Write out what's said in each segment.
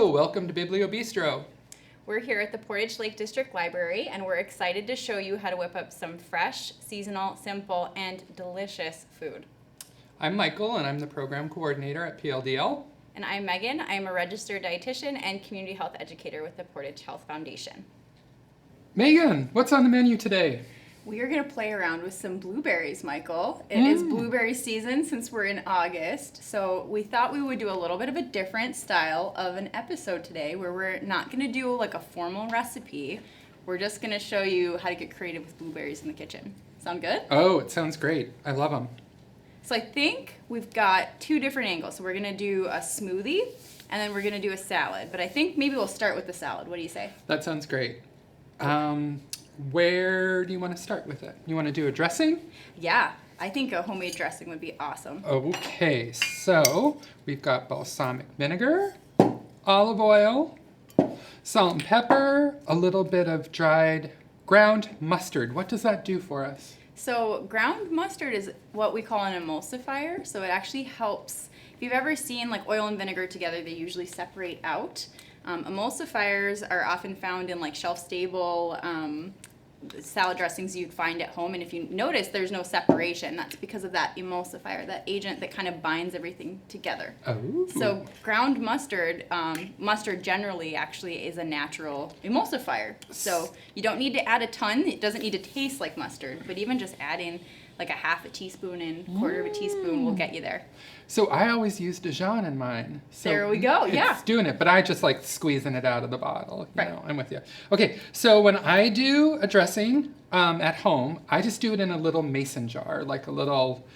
Hello, welcome to Biblio Bistro. We're here at the Portage Lake District Library, and we're excited to show you how to whip up some fresh, seasonal, simple, and delicious food. I'm Michael, and I'm the program coordinator at PLDL. And I'm Megan. I am a registered dietitian and community health educator with the Portage Health Foundation. Megan, what's on the menu today? We are going to play around with some blueberries, Michael. It is blueberry season since we're in August, so we thought we would do a little bit of a different style of an episode today where we're not going to do like a formal recipe. We're just going to show you how to get creative with blueberries in the kitchen. Sound good? Oh, it sounds great. I love them. So I think we've got two different angles. So we're going to do a smoothie, and then we're going to do a salad. But I think maybe we'll start with the salad. What do you say? That sounds great. Where do you want to start with it? You want to do a dressing? Yeah, I think a homemade dressing would be awesome. Okay, so we've got balsamic vinegar, olive oil, salt and pepper, a little bit of dried ground mustard. What does that do for us? So ground mustard is what we call an emulsifier. So it actually helps. If you've ever seen like oil and vinegar together, they usually separate out. Emulsifiers are often found in like shelf-stable salad dressings you'd find at home, and if you notice there's no separation, that's because of that emulsifier, that agent that kind of binds everything together. Oh. So ground mustard, mustard generally actually is a natural emulsifier. So you don't need to add a ton. It doesn't need to taste like mustard, but even just adding like a half a teaspoon and quarter of a teaspoon will get you there. So I always use Dijon in mine. So there we go, yeah. It's doing it, but I just like squeezing it out of the bottle. You right. know, I'm with you. Okay, so when I do a dressing at home, I just do it in a little mason jar, like a little,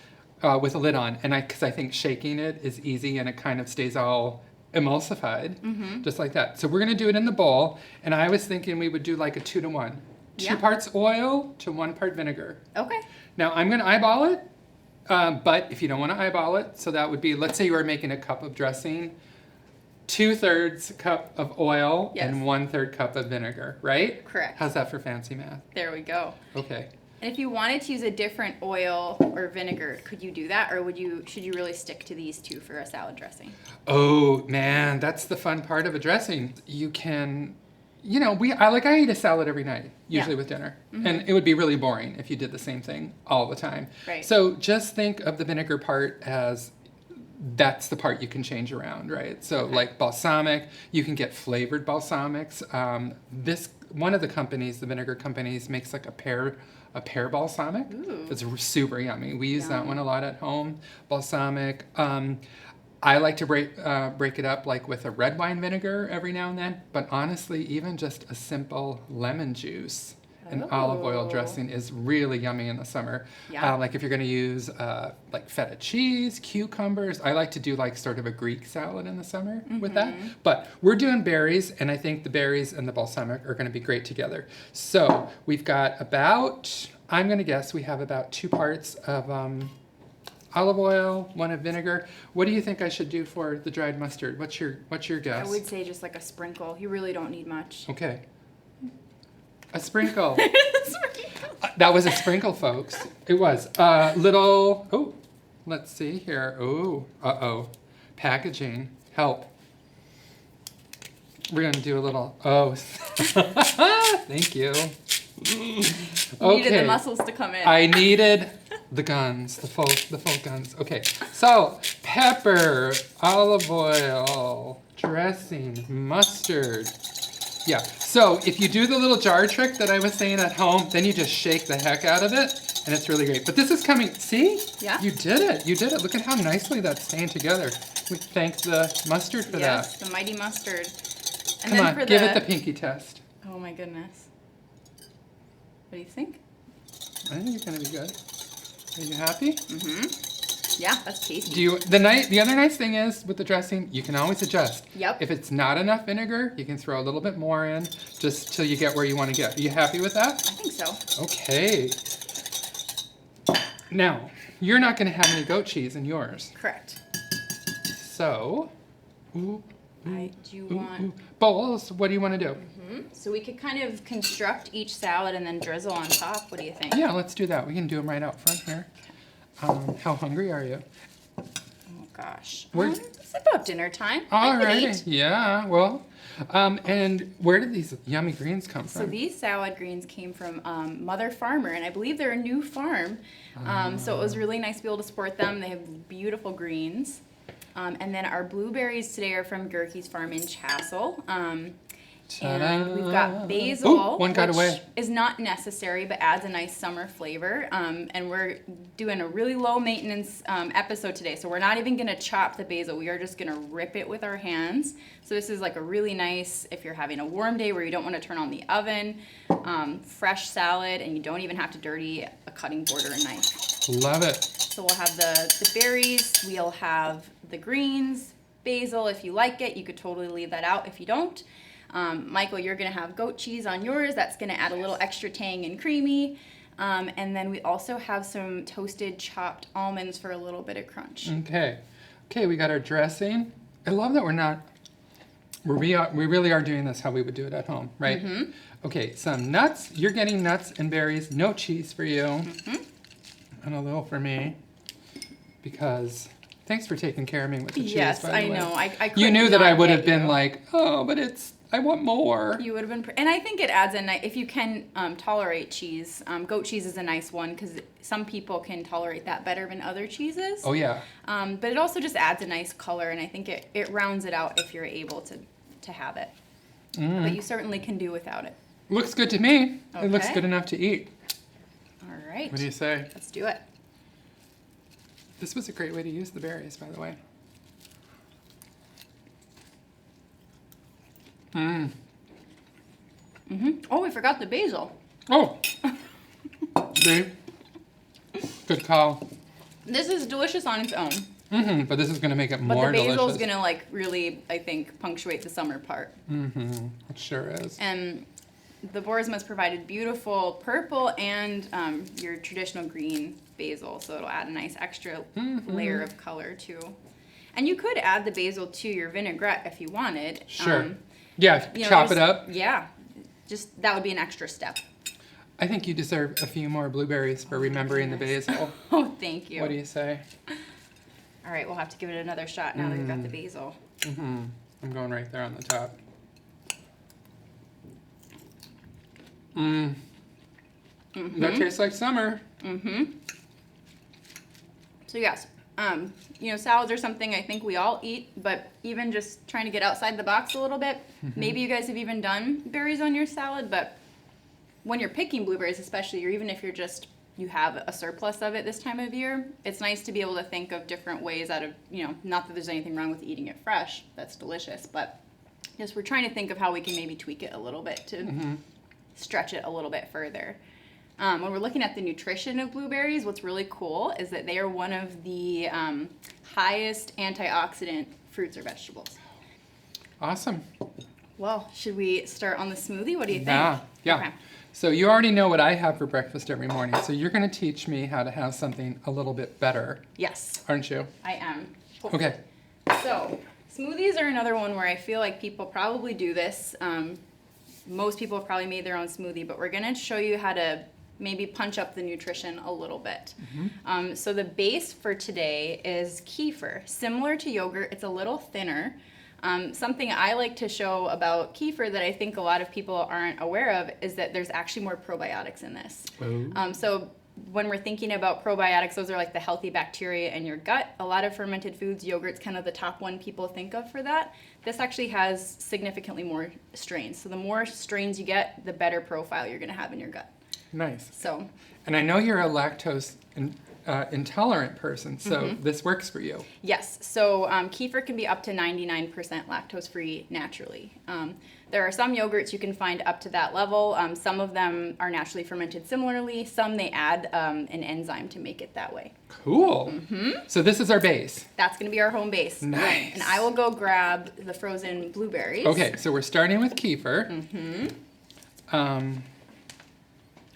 with a lid on. And because I think shaking it is easy and it kind of stays all emulsified, just like that. So we're gonna do it in the bowl. And I was thinking we would do like a 2-to-1. 2 parts oil to 1 part vinegar. Okay. Now I'm gonna eyeball it. But if you don't want to eyeball it, so that would be, let's say you were making a cup of dressing, 2/3 cup of oil and 1/3 cup of vinegar, right? Correct. How's that for fancy math? There we go. Okay. And if you wanted to use a different oil or vinegar, could you do that, or should you really stick to these two for a salad dressing? Oh man, that's the fun part of a dressing. You can, you know, I eat a salad every night, usually with dinner. And it would be really boring if you did the same thing all the time. Right. So just think of the vinegar part as that's the part you can change around, right? So like balsamic, you can get flavored balsamics. One of the companies, the vinegar companies, makes like a pear balsamic. Ooh. It's super yummy. We use that one a lot at home. Balsamic. I like to break it up like with a red wine vinegar every now and then, but honestly, even just a simple lemon juice and olive oil dressing is really yummy in the summer. Yeah. Like if you're going to use like feta cheese, cucumbers, I like to do like sort of a Greek salad in the summer with that. But we're doing berries, and I think the berries and the balsamic are going to be great together. So we've got about, I'm going to guess we have about 2 parts of olive oil, 1 of vinegar. What do you think I should do for the dried mustard? What's your guess? I would say just like a sprinkle. You really don't need much. Okay. A sprinkle. That was a sprinkle, folks. It was. Let's see here. Oh, packaging. Help. We're going to do a little, thank you. You needed the muscles to come in. I needed the guns, the full guns. Okay, salt, pepper, olive oil, dressing, mustard. Yeah, so if you do the little jar trick that I was saying at home, then you just shake the heck out of it, and it's really great. But this is coming, see? Yeah. You did it. Look at how nicely that's staying together. We thank the mustard for that. Yes, the mighty mustard. And Come on, give it the pinky test. Oh my goodness. What do you think? I think it's gonna be good. Are you happy? Yeah, that's tasty. The other nice thing is with the dressing, you can always adjust. Yep. If it's not enough vinegar, you can throw a little bit more in just till you get where you want to get. Are you happy with that? I think so. Okay. Now, you're not going to have any goat cheese in yours. Correct. So, bowls, what do you want to do? So we could kind of construct each salad and then drizzle on top. What do you think? Yeah, let's do that. We can do them right out front here. How hungry are you? gosh. Where- It's about dinner time. All I could right. eat. Yeah. Well, and where did these yummy greens come So from? these salad greens came from Mother Farmer, and I believe they're a new farm. So it was really nice to be able to support them. They have beautiful greens. And then our blueberries today are from Gerke's Farm in Chassel. And we've got basil, Ooh, one got which away. is not necessary but adds a nice summer flavor. And we're doing a really low maintenance episode today, so we're not even gonna chop the basil. We are just gonna rip it with our hands. So this is like a really nice, if you're having a warm day where you don't want to turn on the oven, fresh salad, and you don't even have to dirty a cutting board or a knife. Love it. So we'll have the berries, we'll have the greens, basil. If you like it, you could totally leave that out if you don't. Michael, you're gonna have goat cheese on yours. That's gonna add a little extra tang and creamy. And then we also have some toasted chopped almonds for a little bit of crunch. Okay. Okay, we got our dressing. I love that we really are doing this how we would do it at home, right? Mm-hmm. Okay, some nuts. You're getting nuts and berries. No cheese for you. Mm-hmm. And a little for me. Because thanks for taking care of me with the cheese, Yes, by the I way. know. I You could knew that not I would get have been you. like, oh, but I want more. You would have been, and I think it adds a nice, if you can tolerate cheese, goat cheese is a nice one because some people can tolerate that better than other cheeses. Oh, yeah. But it also just adds a nice color, and I think it rounds it out if you're able to have it. But you certainly can do without it. Looks good to me. It looks Okay. good enough to eat. All right. What do you say? Let's do it. This was a great way to use the berries, by the way. Oh, we forgot the basil. Oh! See? Good call. This is delicious on its own, But this is going to make it but more the basil delicious. is gonna like really, I think, punctuate the summer part. It sure is. And the Boersma's provided beautiful purple and your traditional green basil, so it'll add a nice extra layer of color too. And you could add the basil to your vinaigrette if you wanted. Sure. Yeah, You know, chop it there's- up. Yeah, just that would be an extra step. I think you deserve a few more blueberries for remembering the basil. Oh, thank you. What do you say? All right, we'll have to give it another shot now that we've got the basil. I'm going right there on the top. That tastes like summer. So yes, salads are something I think we all eat, but even just trying to get outside the box a little bit. Maybe you guys have even done berries on your salad, but when you're picking blueberries especially, or even if you have a surplus of it this time of year, it's nice to be able to think of different ways out of, not that there's anything wrong with eating it fresh, that's delicious, but just we're trying to think of how we can maybe tweak it a little bit to stretch it a little bit further. When we're looking at the nutrition of blueberries, what's really cool is that they are one of the highest antioxidant fruits or vegetables. Awesome. Well, should we start on the smoothie? What do you think? Yeah. Okay. So you already know what I have for breakfast every morning. So you're going to teach me how to have something a little bit better, Yes, aren't you? I am. Okay. So, smoothies are another one where I feel like people probably do this. Most people have probably made their own smoothie, but we're going to show you how to maybe punch up the nutrition a little bit. So the base for today is kefir. Similar to yogurt, it's a little thinner. Something I like to show about kefir that I think a lot of people aren't aware of is that there's actually more probiotics in this. So when we're thinking about probiotics, those are like the healthy bacteria in your gut. A lot of fermented foods, yogurt's kind of the top one people think of for that. This actually has significantly more strains. So the more strains you get, the better profile you're gonna have in your gut. Nice. So, And I know you're a lactose intolerant person, so this works for you. yes, so kefir can be up to 99% lactose-free naturally. There are some yogurts you can find up to that level. Some of them are naturally fermented similarly. Some they add an enzyme to make it that way. Cool. So this is our base. That's going to be our home base. Nice. And I will go grab the frozen blueberries. Okay, so we're starting with kefir.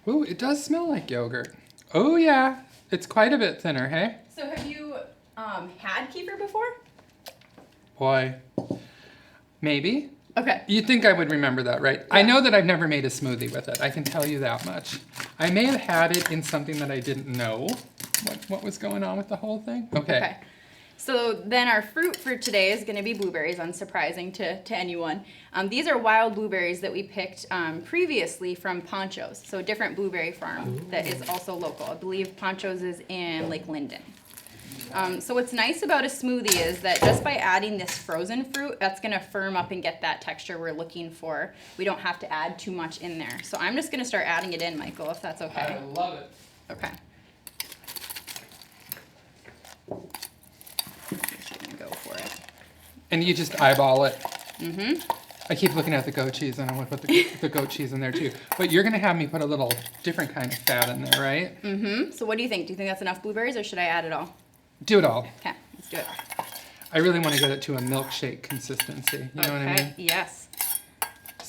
Ooh, it does smell like yogurt. Oh yeah, it's quite a bit thinner, hey? So have you had kefir before? Boy, maybe. Okay. You'd think I would remember that, right? I know that I've never made a smoothie with it. I can tell you that much. I may have had it in something that I didn't know what was going on with the whole thing. Okay. So then our fruit for today is going to be blueberries, unsurprising to anyone. These are wild blueberries that we picked previously from Poncho's, so a different blueberry farm that is also local. I believe Poncho's is in Lake Linden. So what's nice about a smoothie is that just by adding this frozen fruit, that's going to firm up and get that texture we're looking for. We don't have to add too much in there. So I'm just going to start adding it in, Michael, if that's okay. I love it. Okay. Just gonna go for it. And you just eyeball it. Mm-hmm. I keep looking at the goat cheese, and I want to put the goat cheese in there too. But you're gonna have me put a little different kind of fat in there, right? Mm-hmm. So what do you think? Do you think that's enough blueberries, or should I add it all? Do it all. Okay, let's do it. I really want to get it to a milkshake consistency. You know what I mean? Yes.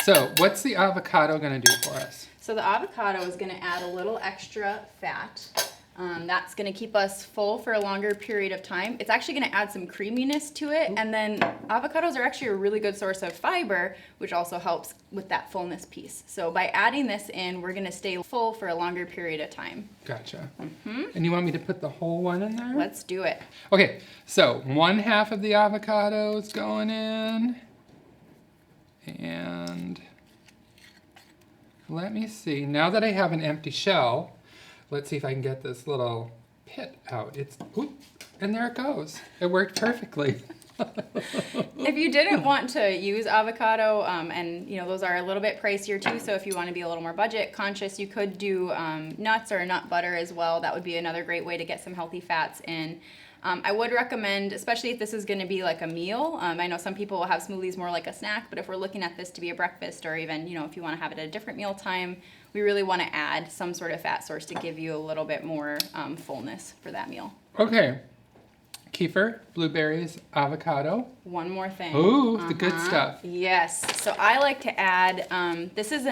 So what's the avocado gonna do for us? So the avocado is going to add a little extra fat. That's going to keep us full for a longer period of time. It's actually going to add some creaminess to it. And then avocados are actually a really good source of fiber, which also helps with that fullness piece. So by adding this in, we're going to stay full for a longer period of time. Gotcha. Mm-hmm. And you want me to put the whole one in there? Let's do it. Okay, so 1/2 of the avocado is going in. And let me see. Now that I have an empty shell, let's see if I can get this little pit out. And there it goes. It worked perfectly. If you didn't want to use avocado, and those are a little bit pricier too, so if you want to be a little more budget conscious, you could do nuts or nut butter as well. That would be another great way to get some healthy fats in. I would recommend, especially if this is going to be like a meal. I know some people will have smoothies more like a snack, but if we're looking at this to be a breakfast, or even if you want to have it at a different meal time, we really want to add some sort of fat source to give you a little bit more fullness for that meal. Okay. Kefir, blueberries, avocado. One more thing. Ooh, the good stuff. Yes. So I like to add, this is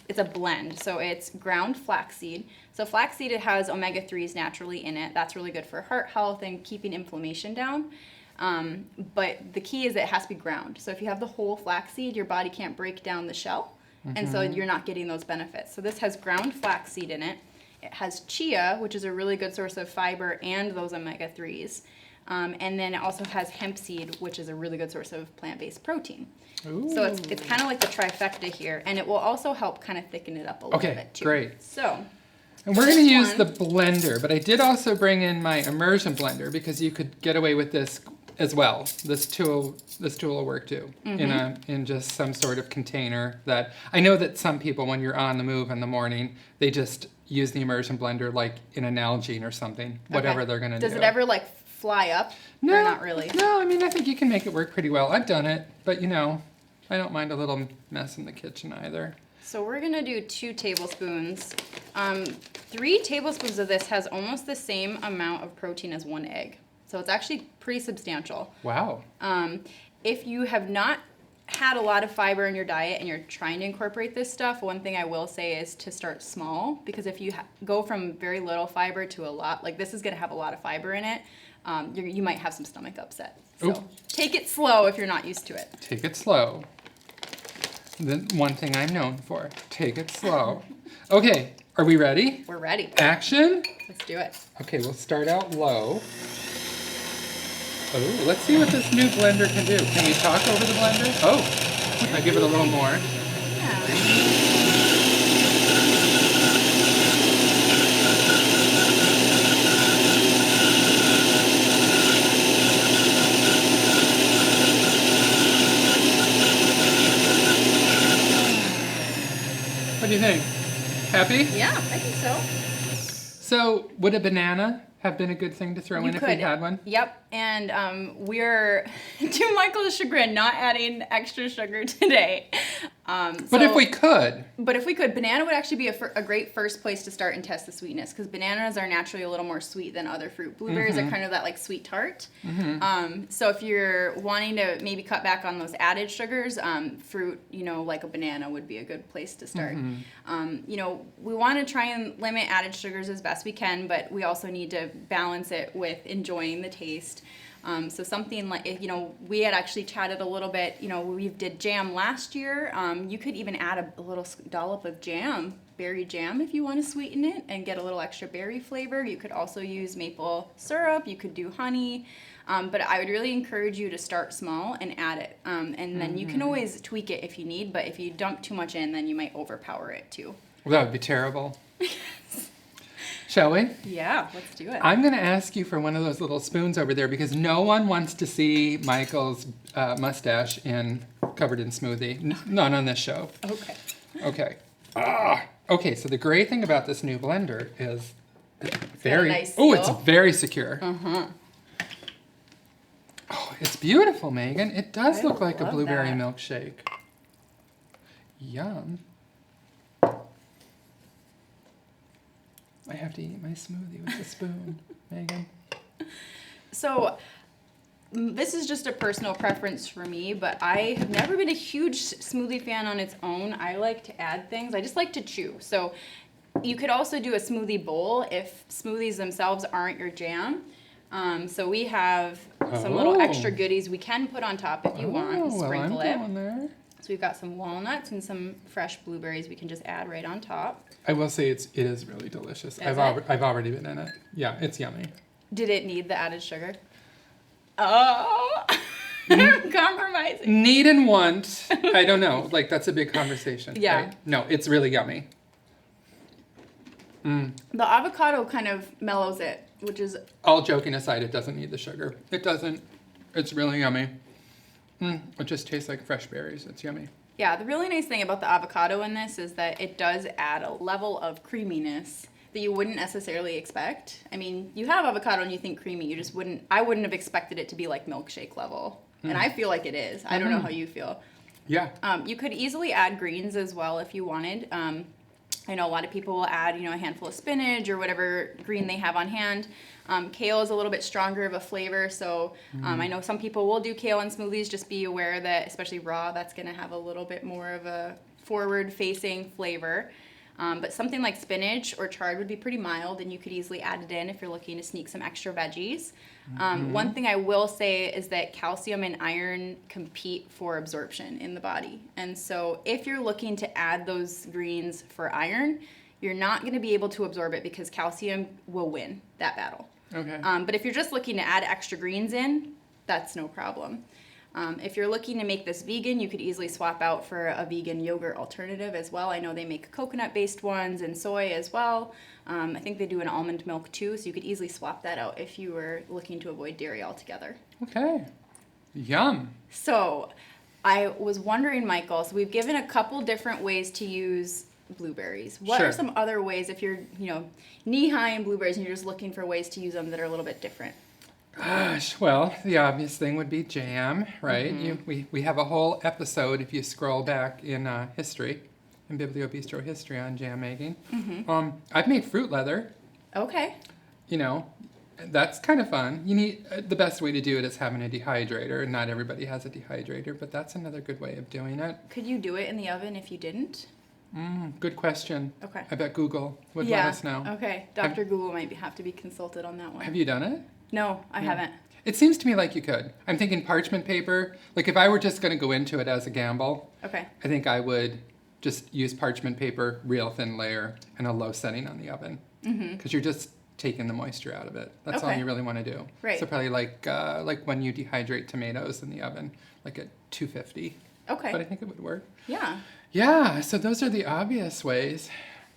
it's a blend. So it's ground flaxseed. So flaxseed, it has omega-3s naturally in it. That's really good for heart health and keeping inflammation down. But the key is that it has to be ground. So if you have the whole flaxseed, your body can't break down the shell. Mm-hmm. And so you're not getting those benefits. So this has ground flaxseed in it. It has chia, which is a really good source of fiber and those omega-3s. And then it also has hemp seed, which is a really good source of plant-based protein. Ooh. So it's kind of like the trifecta here, and it will also help kind of thicken it up a little bit too. Okay, great. So, and we're going to use the blender, but I did also bring in my immersion blender because you could get away with this as well. This tool will work too, mm-hmm. in just some sort of container. That I know that some people, when you're on the move in the morning, they just use the immersion blender like in an Nalgene or something, whatever they're going to do. Does it ever fly up? No, or not really. No, I mean, I think you can make it work pretty well. I've done it, but I don't mind a little mess in the kitchen either. So we're gonna do 2 tablespoons. 3 tablespoons of this has almost the same amount of protein as 1 egg. So it's actually pretty substantial. Wow. If you have not had a lot of fiber in your diet and you're trying to incorporate this stuff, one thing I will say is to start small, because if you go from very little fiber to a lot, like this is gonna have a lot of fiber in it, you might have some stomach upset. So take it slow if you're not used to it. Take it slow. The one thing I'm known for. Take it slow. Okay, are we ready? We're ready. Action? Let's do it. Okay, we'll start out low. Oh, let's see what this new blender can do. Can we talk over the blender? Oh, I give it a little more. Yeah. What do you think? Happy? Yeah, I think so. So, would a banana have been a good thing to throw in if we had one? Yep, and we're, to Michael's chagrin, not adding extra sugar today. But if we could. But if we could, banana would actually be a great first place to start and test the sweetness, because bananas are naturally a little more sweet than other fruit. Blueberries are kind of that sweet tart. Mm-hmm. So if you're wanting to maybe cut back on those added sugars, fruit, like a banana would be a good place to start. Mm-hmm. We want to try and limit added sugars as best we can, but we also need to balance it with enjoying the taste. So something like, we had actually chatted a little bit, we did jam last year. You could even add a little dollop of jam berry jam if you want to sweeten it and get a little extra berry flavor. You could also use maple syrup. You could do honey. But I would really encourage you to start small and add it. And then you can always tweak it if you need, but if you dump too much in, then you might overpower it too. Well, that would be terrible. Shall we? Yeah, let's do it. I'm going to ask you for one of those little spoons over there because no one wants to see Michael's mustache covered in smoothie. Not on this show. Okay. Okay. Okay, so the great thing about this new blender is it's very... nice Oh, seal. it's very secure. Oh, it's beautiful, Megan. It does look like a love blueberry that. milkshake. Yum. I have to eat my smoothie with a spoon, Megan. So this is just a personal preference for me, but I have never been a huge smoothie fan on its own. I like to add things. I just like to chew. So you could also do a smoothie bowl if smoothies themselves aren't your jam. So we have some little extra goodies we can put on top if you want. Sprinkle well, I'm it. going there. So we've got some walnuts and some fresh blueberries we can just add right on top. I will say it is really delicious. Is I've already been in it. Yeah, it's yummy. Did it need the added sugar? Oh, I'm compromising. Need and want. I don't know. Like, that's a big conversation. Yeah. Right? No, it's really yummy. The avocado kind of mellows it, which is... All joking aside, it doesn't need the sugar. It doesn't. It's really yummy. It just tastes like fresh berries. It's yummy. Yeah, the really nice thing about the avocado in this is that it does add a level of creaminess that you wouldn't necessarily expect. I mean, you have avocado and you think creamy, you just wouldn't... I wouldn't have expected it to be like milkshake level. And I feel like it is. I don't know how you feel. Yeah. You could easily add greens as well if you wanted. I know a lot of people will add, a handful of spinach or whatever green they have on hand. Kale is a little bit stronger of a flavor, so I know some people will do kale in smoothies. Just be aware that, especially raw, that's going to have a little bit more of a forward-facing flavor. But something like spinach or chard would be pretty mild, and you could easily add it in if you're looking to sneak some extra veggies. One thing I will say is that calcium and iron compete for absorption in the body. And so if you're looking to add those greens for iron, you're not going to be able to absorb it because calcium will win that battle. Okay. But if you're just looking to add extra greens in, that's no problem. If you're looking to make this vegan, you could easily swap out for a vegan yogurt alternative as well. I know they make coconut-based ones and soy as well. I think they do an almond milk too, so you could easily swap that out if you were looking to avoid dairy altogether. Okay. Yum. So I was wondering, Michael, so we've given a couple different ways to use blueberries. What Sure. are some other ways if you're, knee-high in blueberries and you're just looking for ways to use them that are a little bit different? Gosh, well, the obvious thing would be jam, right? We have a whole episode, if you scroll back in history, in Biblio Bistro history on jam making. I've made fruit leather. Okay. That's kind of fun. You need the best way to do it is having a dehydrator. Not everybody has a dehydrator, but that's another good way of doing it. Could you do it in the oven if you didn't? Good question. Okay. I bet Google would let us know. Okay. Dr. Google might have to be consulted on that one. Have you done it? No, I haven't. It seems to me like you could. I'm thinking parchment paper. Like if I were just going to go into it as a gamble, Okay. I think I would just use parchment paper, real thin layer, and a low setting on the oven. Because you're just taking the moisture out of it. That's all Okay. you really want to do. Right. So probably like when you dehydrate tomatoes in the oven, like at 250. Okay. But I think it would work. Yeah. Yeah, so those are the obvious ways.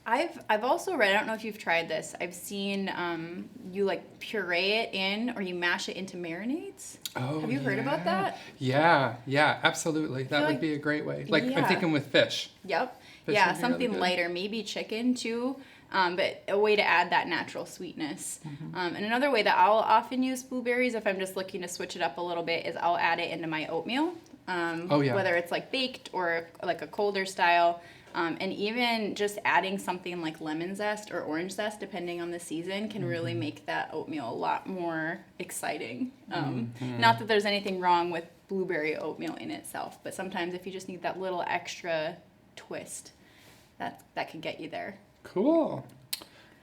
I've also read, I don't know if you've tried this, I've seen you like puree it in or you mash it into marinades. Oh, Have you heard about that? Yeah, absolutely. That would like- be a great way. Like Yeah. I'm thinking with fish. Yep. Fish Yeah, would be something really good. lighter, maybe chicken too, but a way to add that natural sweetness. And another way that I'll often use blueberries if I'm just looking to switch it up a little bit is I'll add it into my oatmeal. Whether it's like baked or like a colder style. And even just adding something like lemon zest or orange zest, depending on the season, can really make that oatmeal a lot more exciting. Not that there's anything wrong with blueberry oatmeal in itself, but sometimes if you just need that little extra twist, that can get you there. Cool.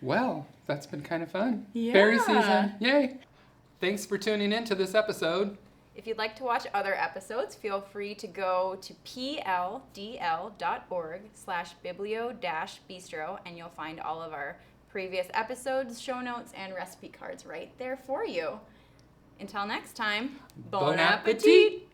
Well, that's been kind of fun. Yeah. Berry season. Yay. Thanks for tuning in to this episode. If you'd like to watch other episodes, feel free to go to pldl.org/biblio-bistro, and you'll find all of our previous episodes, show notes, and recipe cards right there for you. Until next time, Bon appetit!